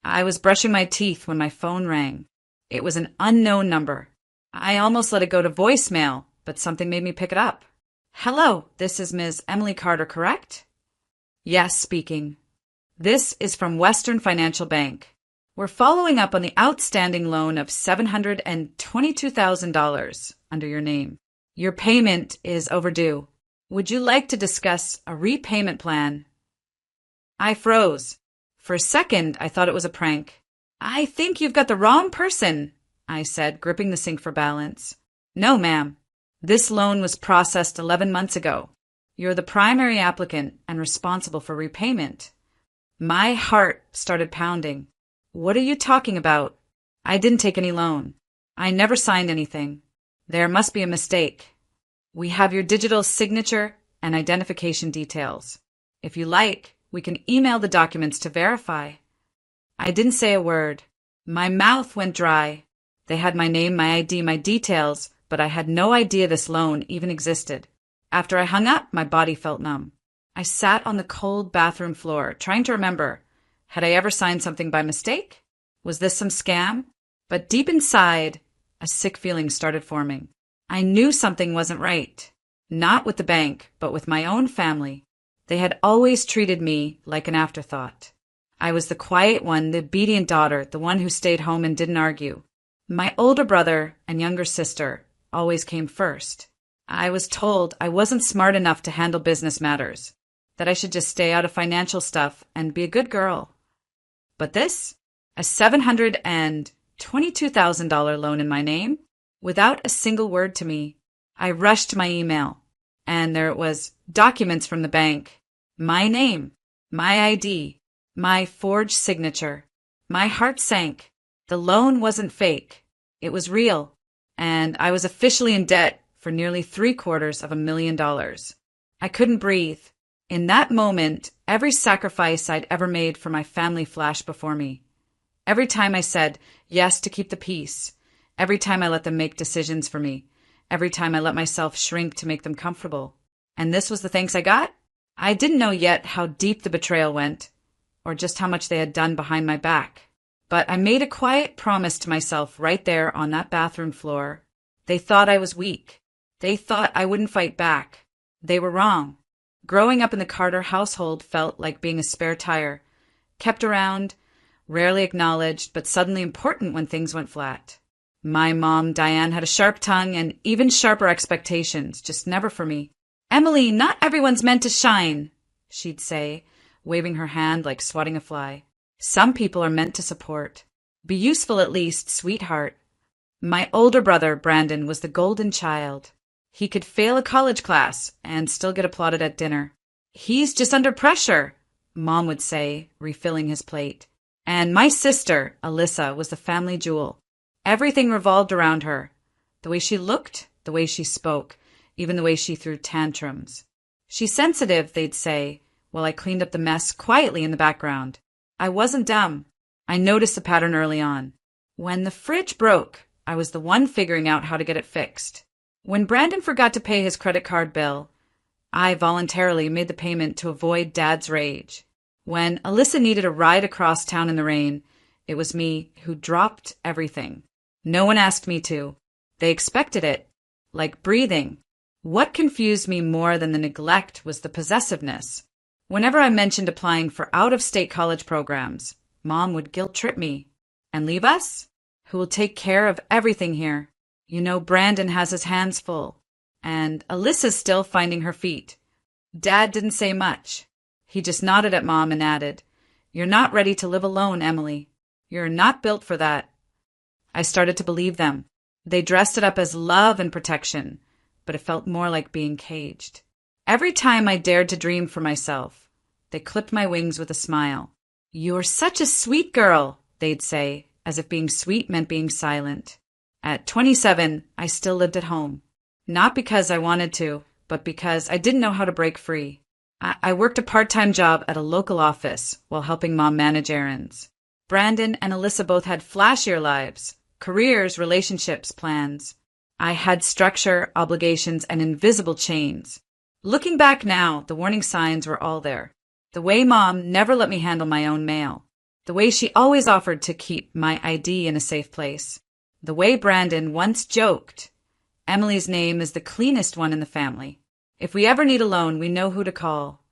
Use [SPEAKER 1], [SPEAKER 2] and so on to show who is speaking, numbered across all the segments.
[SPEAKER 1] I was brushing my teeth when my phone rang. It was an unknown number. I almost let it go to voicemail, but something made me pick it up. Hello, this is Ms. Emily Carter, correct? Yes, speaking. This is from Western Financial Bank. We're following up on the outstanding loan of $722,000 under your name. Your payment is overdue. Would you like to discuss a repayment plan? I froze. For a second, I thought it was a prank. I think you've got the wrong person, I said, gripping the sink for balance. No, ma'am. This loan was processed 11 months ago. You're the primary applicant and responsible for repayment. My heart started pounding. What are you talking about? I didn't take any loan. I never signed anything. There must be a mistake. We have your digital signature and identification details. If you like, we can email the documents to verify. I didn't say a word. My mouth went dry. They had my name, my ID, my details, but I had no idea this loan even existed. After I hung up, my body felt numb. I sat on the cold bathroom floor, trying to remember. Had I ever signed something by mistake? Was this some scam? But deep inside, a sick feeling started forming. I knew something wasn't right. Not with the bank, but with my own family. They had always treated me like an afterthought. I was the quiet one, the obedient daughter, the one who stayed home and didn't argue. My older brother and younger sister always came first. I was told I wasn't smart enough to handle business matters, that I should just stay out of financial stuff and be a good girl. But this? A $722,000 loan in my name? Without a single word to me. I rushed my email, and there it was, documents from the bank. My name, my ID, my forged signature. My heart sank. The loan wasn't fake. It was real, and I was officially in debt for nearly $750,000. I couldn't breathe. In that moment, every sacrifice I'd ever made for my family flashed before me. Every time I said yes to keep the peace. Every time I let them make decisions for me. Every time I let myself shrink to make them comfortable. And this was the thanks I got? I didn't know yet how deep the betrayal went, or just how much they had done behind my back. But I made a quiet promise to myself right there on that bathroom floor. They thought I was weak. They thought I wouldn't fight back. They were wrong. Growing up in the Carter household felt like being a spare tire, kept around, rarely acknowledged, but suddenly important when things went flat. My mom, Diane, had a sharp tongue and even sharper expectations, just never for me. Emily, not everyone's meant to shine, she'd say, waving her hand like swatting a fly. Some people are meant to support. Be useful at least, sweetheart. My older brother, Brandon, was the golden child. He could fail a college class and still get applauded at dinner. He's just under pressure, Mom would say, refilling his plate. And my sister, Alyssa, was the family jewel. Everything revolved around her. The way she looked, the way she spoke, even the way she threw tantrums. She's sensitive, they'd say, while I cleaned up the mess quietly in the background. I wasn't dumb. I noticed the pattern early on. When the fridge broke, I was the one figuring out how to get it fixed. When Brandon forgot to pay his credit card bill, I voluntarily made the payment to avoid Dad's rage. When Alyssa needed a ride across town in the rain, it was me who dropped everything. No one asked me to. They expected it, like breathing. What confused me more than the neglect was the possessiveness. Whenever I mentioned applying for out-of-state college programs, Mom would guilt-trip me. And leave us? Who will take care of everything here? You know, Brandon has his hands full, and Alyssa's still finding her feet. Dad didn't say much. He just nodded at Mom and added, You're not ready to live alone, Emily. You're not built for that. I started to believe them. They dressed it up as love and protection, but it felt more like being caged. Every time I dared to dream for myself, they clipped my wings with a smile. You're such a sweet girl, they'd say, as if being sweet meant being silent. At 27, I still lived at home. Not because I wanted to, but because I didn't know how to break free. I worked a part-time job at a local office while helping Mom manage errands. Brandon and Alyssa both had flashier lives, careers, relationships, plans. I had structure, obligations, and invisible chains. Looking back now, the warning signs were all there. The way Mom never let me handle my own mail. The way she always offered to keep my ID in a safe place. The way Brandon once joked, Emily's name is the cleanest one in the family. If we ever need a loan, we know who to call.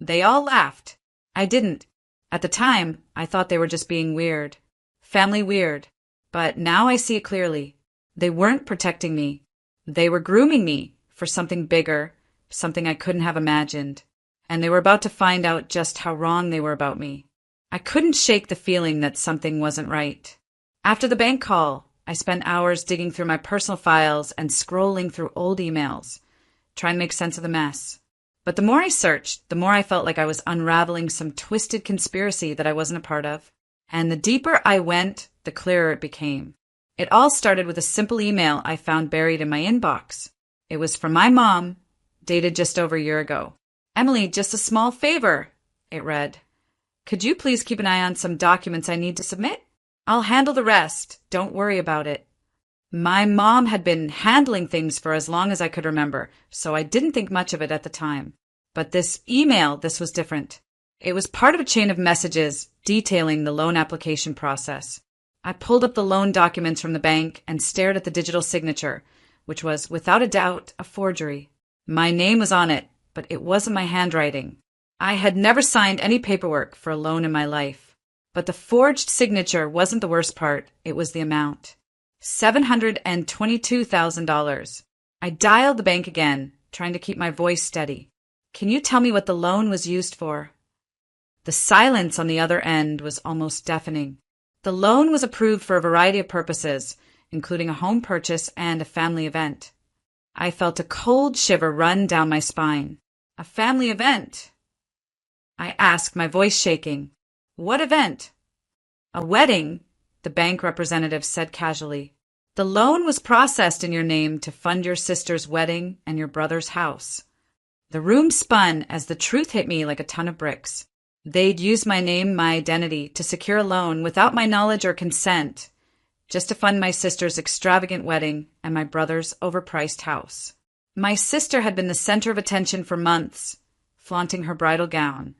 [SPEAKER 1] They all laughed. I didn't. At the time, I thought they were just being weird. Family weird. But now I see it clearly. They weren't protecting me. They were grooming me for something bigger, something I couldn't have imagined. And they were about to find out just how wrong they were about me. I couldn't shake the feeling that something wasn't right. After the bank call, I spent hours digging through my personal files and scrolling through old emails, trying to make sense of the mess. But the more I searched, the more I felt like I was unraveling some twisted conspiracy that I wasn't a part of. And the deeper I went, the clearer it became. It all started with a simple email I found buried in my inbox. It was from my mom, dated just over a year ago. "Emily, just a small favor," it read. "Could you please keep an eye on some documents I need to submit? I'll handle the rest. Don't worry about it." My mom had been handling things for as long as I could remember, so I didn't think much of it at the time. But this email, this was different. It was part of a chain of messages detailing the loan application process. I pulled up the loan documents from the bank and stared at the digital signature, which was, without a doubt, a forgery. My name was on it, but it wasn't my handwriting. I had never signed any paperwork for a loan in my life. But the forged signature wasn't the worst part, it was the amount. $722,000. I dialed the bank again, trying to keep my voice steady. "Can you tell me what the loan was used for?" The silence on the other end was almost deafening. The loan was approved for a variety of purposes, including a home purchase and a family event. I felt a cold shiver run down my spine. "A family event?" I asked, my voice shaking. "What event?" "A wedding," the bank representative said casually. "The loan was processed in your name to fund your sister's wedding and your brother's house." The room spun as the truth hit me like a ton of bricks. They'd used my name, my identity, to secure a loan without my knowledge or consent, just to fund my sister's extravagant wedding and my brother's overpriced house. My sister had been the center of attention for months, flaunting her bridal gown,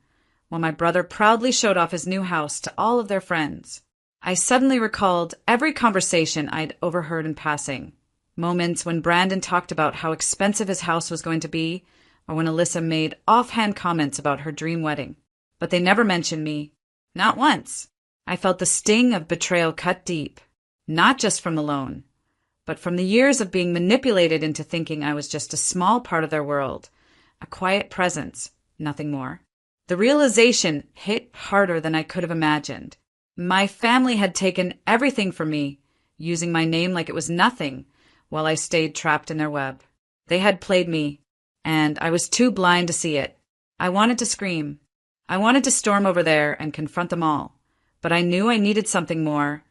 [SPEAKER 1] while my brother proudly showed off his new house to all of their friends. I suddenly recalled every conversation I'd overheard in passing. Moments when Brandon talked about how expensive his house was going to be, or when Alyssa made offhand comments about her dream wedding. But they never mentioned me. Not once. I felt the sting of betrayal cut deep, not just from the loan, but from the years of being manipulated into thinking I was just a small part of their world, a quiet presence, nothing more. The realization hit harder than I could have imagined. My family had taken everything from me, using my name like it was nothing, while I stayed trapped in their web. They had played me, and I was too blind to see it. I wanted to scream. I wanted to storm over there and confront them all, but I knew I needed something more,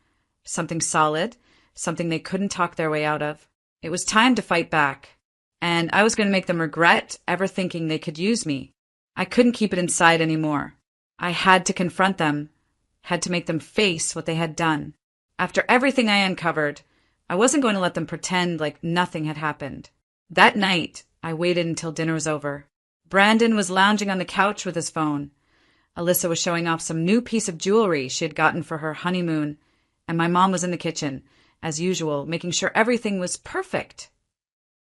[SPEAKER 1] something solid, something they couldn't talk their way out of. It was time to fight back, and I was going to make them regret ever thinking they could use me. I couldn't keep it inside anymore. I had to confront them, had to make them face what they had done. After everything I uncovered, I wasn't going to let them pretend like nothing had happened. That night, I waited until dinner was over. Brandon was lounging on the couch with his phone. Alyssa was showing off some new piece of jewelry she had gotten for her honeymoon, and my mom was in the kitchen, as usual, making sure everything was perfect.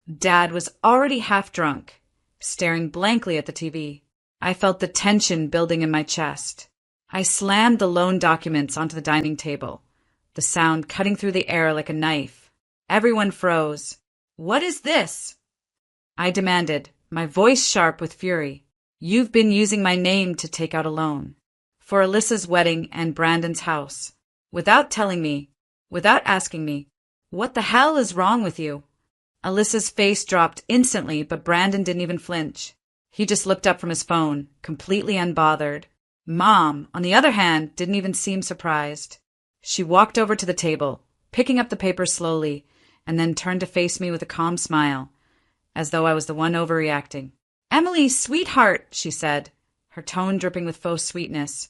[SPEAKER 1] Dad was already half drunk, staring blankly at the TV. I felt the tension building in my chest. I slammed the loan documents onto the dining table, the sound cutting through the air like a knife. Everyone froze. "What is this?" I demanded, my voice sharp with fury. "You've been using my name to take out a loan. For Alyssa's wedding and Brandon's house. Without telling me. Without asking me. What the hell is wrong with you?" Alyssa's face dropped instantly, but Brandon didn't even flinch. He just looked up from his phone, completely unbothered. Mom, on the other hand, didn't even seem surprised. She walked over to the table, picking up the papers slowly, and then turned to face me with a calm smile, as though I was the one overreacting. "Emily, sweetheart," she said, her tone dripping with faux sweetness.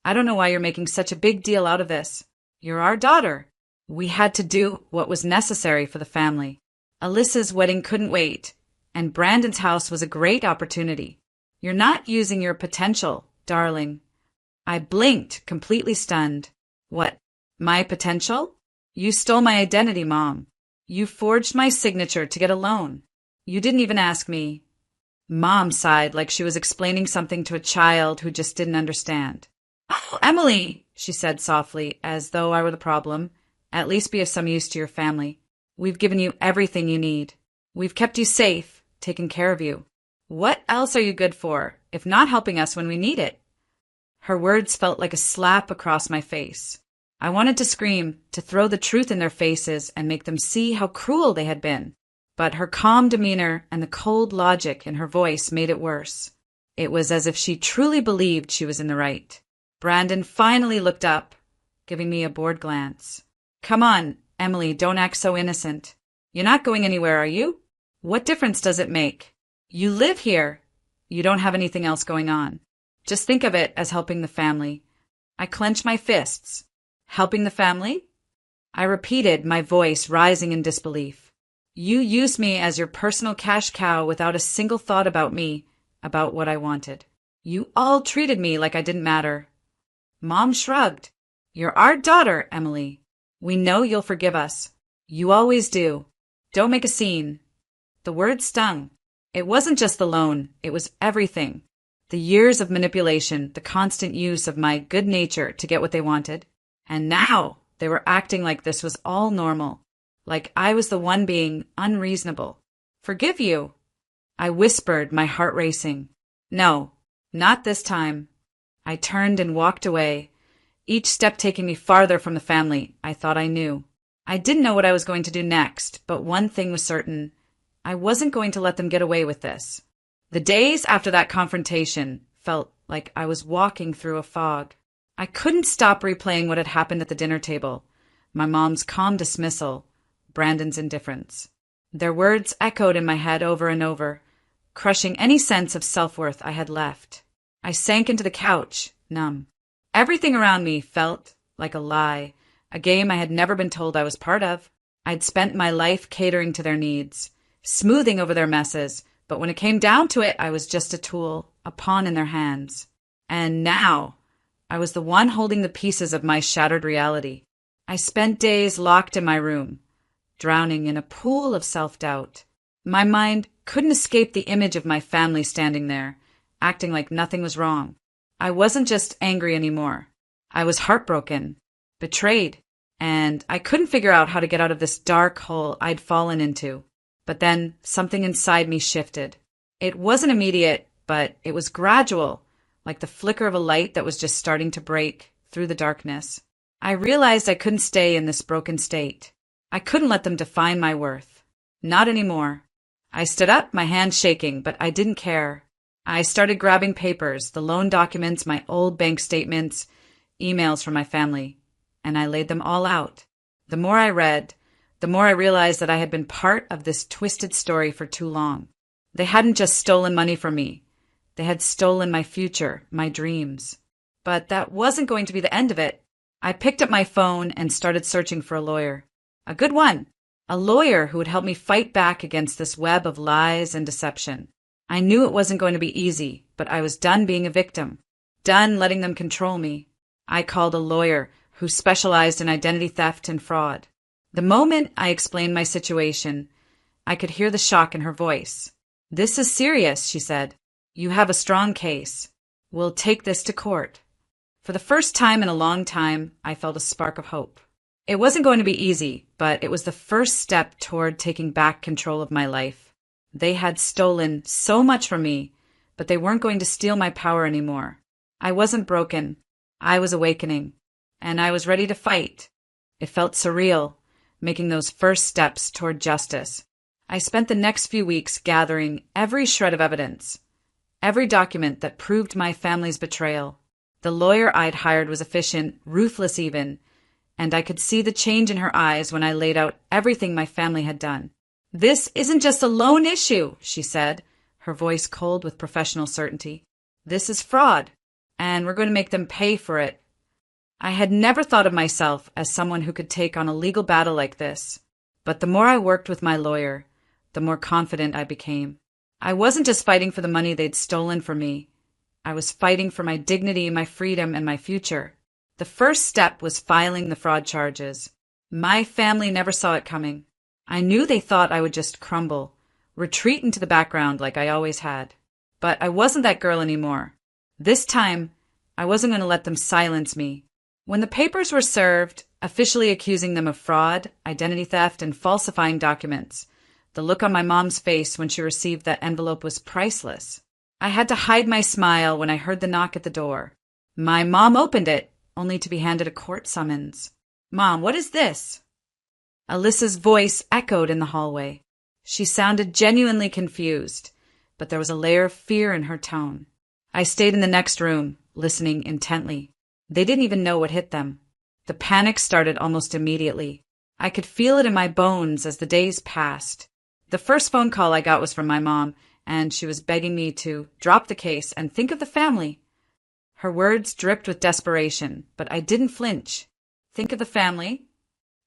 [SPEAKER 1] "I don't know why you're making such a big deal out of this. You're our daughter. We had to do what was necessary for the family. Alyssa's wedding couldn't wait, and Brandon's house was a great opportunity. You're not using your potential, darling." I blinked, completely stunned. What? My potential? You stole my identity, Mom. You forged my signature to get a loan. You didn't even ask me. Mom sighed like she was explaining something to a child who just didn't understand. Oh, Emily, she said softly, as though I were the problem. At least be of some use to your family. We've given you everything you need. We've kept you safe, taken care of you. What else are you good for, if not helping us when we need it? Her words felt like a slap across my face. I wanted to scream, to throw the truth in their faces and make them see how cruel they had been. But her calm demeanor and the cold logic in her voice made it worse. It was as if she truly believed she was in the right. Brandon finally looked up, giving me a bored glance. Come on, Emily, don't act so innocent. You're not going anywhere, are you? What difference does it make? You live here. You don't have anything else going on. Just think of it as helping the family. I clenched my fists. Helping the family? I repeated, my voice rising in disbelief. You used me as your personal cash cow without a single thought about me, about what I wanted. You all treated me like I didn't matter. Mom shrugged. You're our daughter, Emily. We know you'll forgive us. You always do. Don't make a scene. The word stung. It wasn't just the loan, it was everything. The years of manipulation, the constant use of my good nature to get what they wanted. And now they were acting like this was all normal, like I was the one being unreasonable. Forgive you, I whispered, my heart racing. No, not this time. I turned and walked away, each step taking me farther from the family I thought I knew. I didn't know what I was going to do next, but one thing was certain. I wasn't going to let them get away with this. The days after that confrontation felt like I was walking through a fog. I couldn't stop replaying what had happened at the dinner table. My mom's calm dismissal, Brandon's indifference. Their words echoed in my head over and over, crushing any sense of self-worth I had left. I sank into the couch, numb. Everything around me felt like a lie, a game I had never been told I was part of. I'd spent my life catering to their needs, smoothing over their messes, but when it came down to it, I was just a tool, a pawn in their hands. And now, I was the one holding the pieces of my shattered reality. I spent days locked in my room, drowning in a pool of self-doubt. My mind couldn't escape the image of my family standing there, acting like nothing was wrong. I wasn't just angry anymore. I was heartbroken, betrayed, and I couldn't figure out how to get out of this dark hole I'd fallen into. But then something inside me shifted. It wasn't immediate, but it was gradual, like the flicker of a light that was just starting to break through the darkness. I realized I couldn't stay in this broken state. I couldn't let them define my worth. Not anymore. I stood up, my hands shaking, but I didn't care. I started grabbing papers, the loan documents, my old bank statements, emails from my family, and I laid them all out. The more I read, the more I realized that I had been part of this twisted story for too long. They hadn't just stolen money from me. They had stolen my future, my dreams. But that wasn't going to be the end of it. I picked up my phone and started searching for a lawyer. A good one. A lawyer who would help me fight back against this web of lies and deception. I knew it wasn't going to be easy, but I was done being a victim. Done letting them control me. I called a lawyer who specialized in identity theft and fraud. The moment I explained my situation, I could hear the shock in her voice. This is serious, she said. You have a strong case. We'll take this to court. For the first time in a long time, I felt a spark of hope. It wasn't going to be easy, but it was the first step toward taking back control of my life. They had stolen so much from me, but they weren't going to steal my power anymore. I wasn't broken. I was awakening, and I was ready to fight. It felt surreal, making those first steps toward justice. I spent the next few weeks gathering every shred of evidence, every document that proved my family's betrayal. The lawyer I'd hired was efficient, ruthless even, and I could see the change in her eyes when I laid out everything my family had done. This isn't just a loan issue, she said, her voice cold with professional certainty. This is fraud, and we're going to make them pay for it. I had never thought of myself as someone who could take on a legal battle like this, but the more I worked with my lawyer, the more confident I became. I wasn't just fighting for the money they'd stolen from me. I was fighting for my dignity, my freedom, and my future. The first step was filing the fraud charges. My family never saw it coming. I knew they thought I would just crumble, retreat into the background like I always had. But I wasn't that girl anymore. This time, I wasn't going to let them silence me. When the papers were served, officially accusing them of fraud, identity theft, and falsifying documents, the look on my mom's face when she received that envelope was priceless. I had to hide my smile when I heard the knock at the door. My mom opened it, only to be handed a court summons. "Mom, what is this?" Alyssa's voice echoed in the hallway. She sounded genuinely confused, but there was a layer of fear in her tone. I stayed in the next room, listening intently. They didn't even know what hit them. The panic started almost immediately. I could feel it in my bones as the days passed. The first phone call I got was from my mom, and she was begging me to drop the case and think of the family. Her words dripped with desperation, but I didn't flinch. "Think of the family?"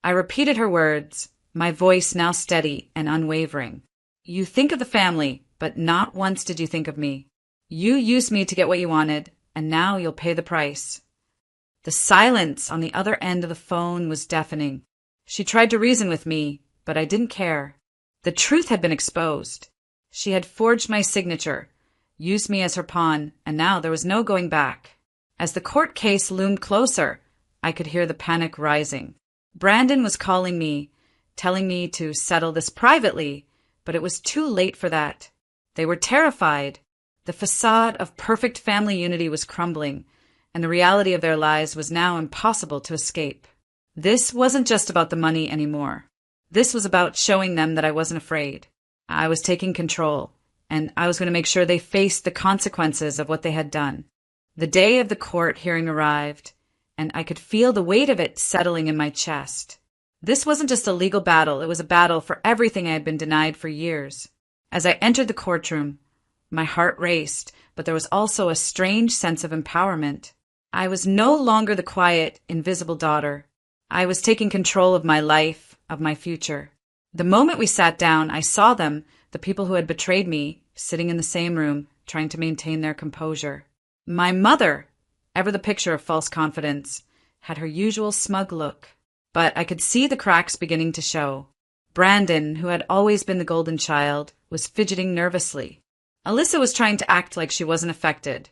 [SPEAKER 1] I repeated her words, my voice now steady and unwavering. "You think of the family, but not once did you think of me. You used me to get what you wanted, and now you'll pay the price." The silence on the other end of the phone was deafening. She tried to reason with me, but I didn't care. The truth had been exposed. She had forged my signature, used me as her pawn, and now there was no going back. As the court case loomed closer, I could hear the panic rising. Brandon was calling me, telling me to settle this privately, but it was too late for that. They were terrified. The facade of perfect family unity was crumbling, and the reality of their lives was now impossible to escape. This wasn't just about the money anymore. This was about showing them that I wasn't afraid. I was taking control, and I was going to make sure they faced the consequences of what they had done. The day of the court hearing arrived, and I could feel the weight of it settling in my chest. This wasn't just a legal battle, it was a battle for everything I had been denied for years. As I entered the courtroom, my heart raced, but there was also a strange sense of empowerment. I was no longer the quiet, invisible daughter. I was taking control of my life, of my future. The moment we sat down, I saw them, the people who had betrayed me, sitting in the same room, trying to maintain their composure. My mother, ever the picture of false confidence, had her usual smug look, but I could see the cracks beginning to show. Brandon, who had always been the golden child, was fidgeting nervously. Alyssa was trying to act like she wasn't affected,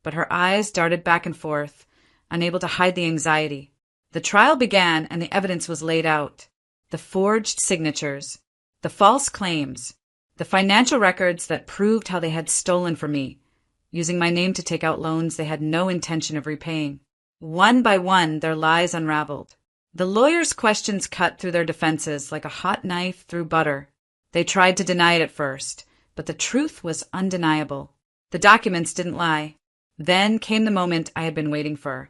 [SPEAKER 1] but her eyes darted back and forth, unable to hide the anxiety. The trial began and the evidence was laid out. The forged signatures, the false claims, the financial records that proved how they had stolen from me, using my name to take out loans they had no intention of repaying. One by one, their lies unraveled. The lawyers' questions cut through their defenses like a hot knife through butter. They tried to deny it at first, but the truth was undeniable. The documents didn't lie. Then came the moment I had been waiting for,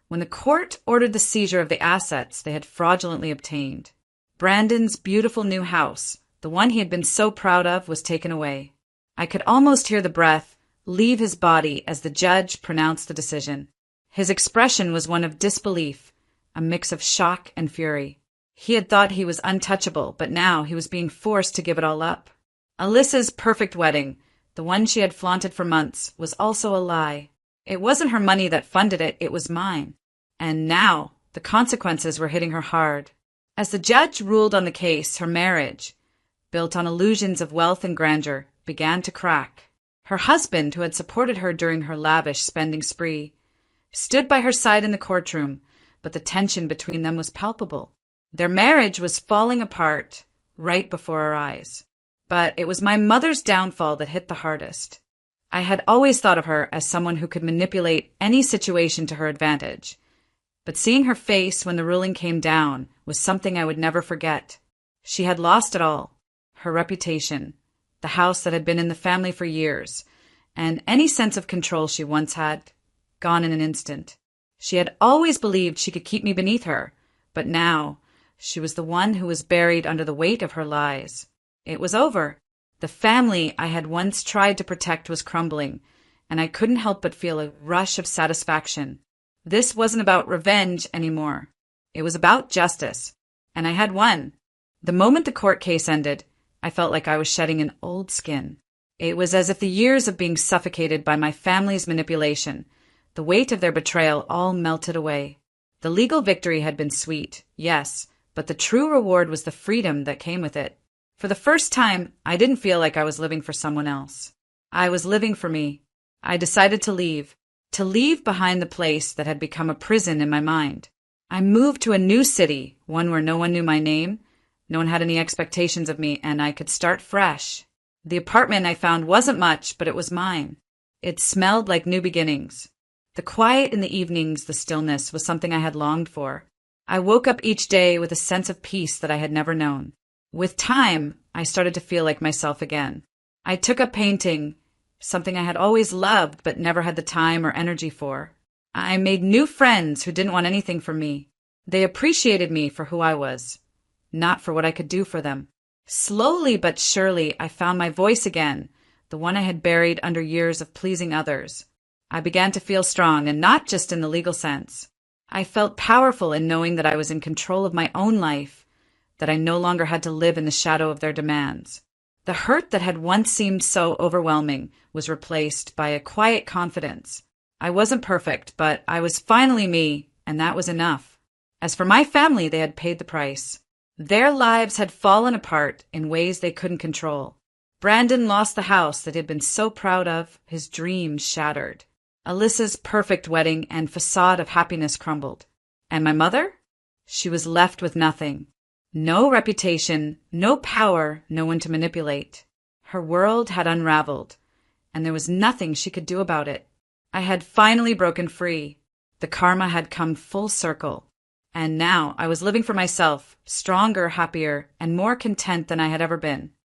[SPEAKER 1] when the court ordered the seizure of the assets they had fraudulently obtained. Brandon's beautiful new house, the one he had been so proud of, was taken away. I could almost hear the breath leave his body as the judge pronounced the decision. His expression was one of disbelief, a mix of shock and fury. He had thought he was untouchable, but now he was being forced to give it all up. Alyssa's perfect wedding, the one she had flaunted for months, was also a lie. It wasn't her money that funded it, it was mine. And now the consequences were hitting her hard. As the judge ruled on the case, her marriage, built on illusions of wealth and grandeur, began to crack. Her husband, who had supported her during her lavish spending spree, stood by her side in the courtroom, but the tension between them was palpable. Their marriage was falling apart right before our eyes. But it was my mother's downfall that hit the hardest. I had always thought of her as someone who could manipulate any situation to her advantage. But seeing her face when the ruling came down was something I would never forget. She had lost it all. Her reputation, the house that had been in the family for years, and any sense of control she once had, gone in an instant. She had always believed she could keep me beneath her, but now she was the one who was buried under the weight of her lies. It was over. The family I had once tried to protect was crumbling, and I couldn't help but feel a rush of satisfaction. This wasn't about revenge anymore. It was about justice, and I had won. The moment the court case ended, I felt like I was shedding an old skin. It was as if the years of being suffocated by my family's manipulation, the weight of their betrayal, all melted away. The legal victory had been sweet, yes, but the true reward was the freedom that came with it. For the first time, I didn't feel like I was living for someone else. I was living for me. I decided to leave behind the place that had become a prison in my mind. I moved to a new city, one where no one knew my name, no one had any expectations of me, and I could start fresh. The apartment I found wasn't much, but it was mine. It smelled like new beginnings. The quiet in the evenings, the stillness, was something I had longed for. I woke up each day with a sense of peace that I had never known. With time, I started to feel like myself again. I took up painting, something I had always loved but never had the time or energy for. I made new friends who didn't want anything from me. They appreciated me for who I was, not for what I could do for them. Slowly but surely, I found my voice again, the one I had buried under years of pleasing others. I began to feel strong, and not just in the legal sense. I felt powerful in knowing that I was in control of my own life, that I no longer had to live in the shadow of their demands. The hurt that had once seemed so overwhelming was replaced by a quiet confidence. I wasn't perfect, but I was finally me, and that was enough. As for my family, they had paid the price. Their lives had fallen apart in ways they couldn't control. Brandon lost the house that he'd been so proud of, his dreams shattered. Alyssa's perfect wedding and facade of happiness crumbled. And my mother? She was left with nothing. No reputation, no power, no one to manipulate. Her world had unraveled, and there was nothing she could do about it. I had finally broken free. The karma had come full circle. And now I was living for myself, stronger, happier, and more content than I had ever been.